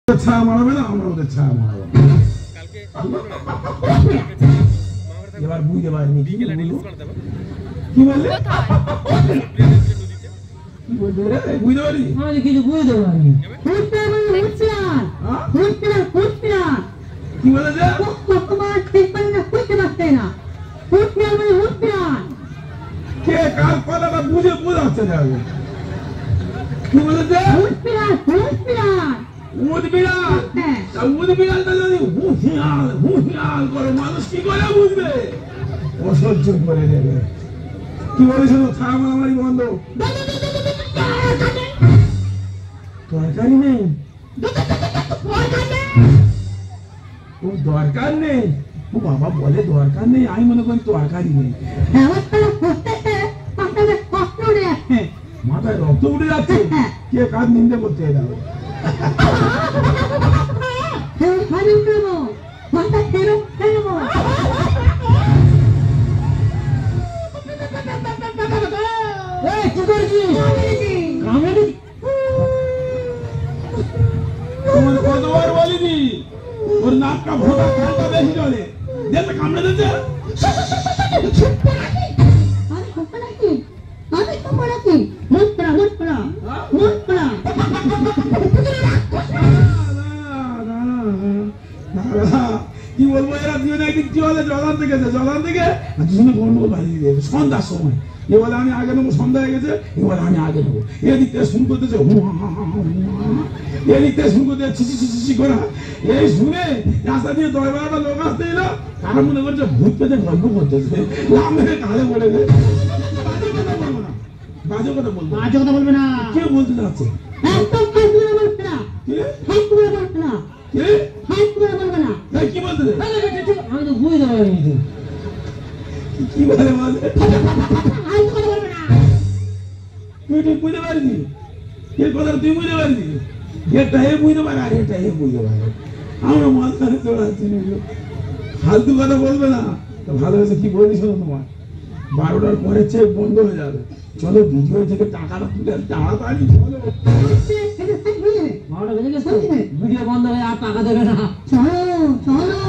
ছায়া মারাবে না, আমরা ওদের ছায়া মারাবো। এবার বুঝতে পারিনি কি বললো, কি বললে বুঝতে পারি কিছু বুঝতে পারিনি। কি বলেছে? কে কার কথাটা বুঝে বোঝাচ্ছে যাবে? কি বলেছে? উদ্বিড়ালটা যদি হুঁশিয়াল করে মানুষ কি করে বুঝবে? অসহ্য করে দেবে। কি বলেছিল? ছায়া মারামারি বন্ধ। দরকারই নেই, ও দরকার নেই। ও বাবা বলে দরকার নেই, আমি মনে করি দরকারই নেই। মাথায় রক্ত উঠে যাচ্ছে। কে কার নিন্দে করতে যাবে? তোমার কতবার বলিনি ওর নাকটা ভোটা খেলটা বেশি চলে, যেতে কামড়ে দিতে। কি বলবো, এরা দুজন একদিন কি বলে জলান থেকে দুজনে গন্ডগোল বাজিয়ে দেবে সন্ধ্যার সময়। এ বলে আমি আগে নেবো, সন্ধ্যা হয়ে গেছে, এ বলে আমি আগে নেবো। এদিক থেকে শুরু করতেছে এদিক থেকে শুরু করতে ছিচি করা। এই শুনে রাস্তা দিয়ে 10-12টা লোক আসতে এলো, তারা মনে করছে ভূত পেতে গল্প করতেছে, লাভ মেরে কালে পড়ে গেছে। বাজে কথা বলবো, বাজে কথা বলবে না। কে বলতে যাচ্ছে? কি বলতে? আমি তো বুঝতে পারিনি। কি বলে বলে তুই ঠিক বুঝতে পারিনি? এর কথা তুই বুঝতে পারিনি? এটা এ বুঝতে পারে আর এটা এ বুঝতে পারে। আমরা মাঝখানে চড়াচ্ছি, ফালতু কথা বলবে না। ভালো হয়েছে কি বলিস তোমার, 12টার পরে চেক বন্ধ হয়ে যাবে। চলো ভিডিও থেকে টাকাটা তুলে তাড়াতাড়ি চলো। ভিডিও বন্ধ হয়ে আর টাকা দেবে না। চলো চলো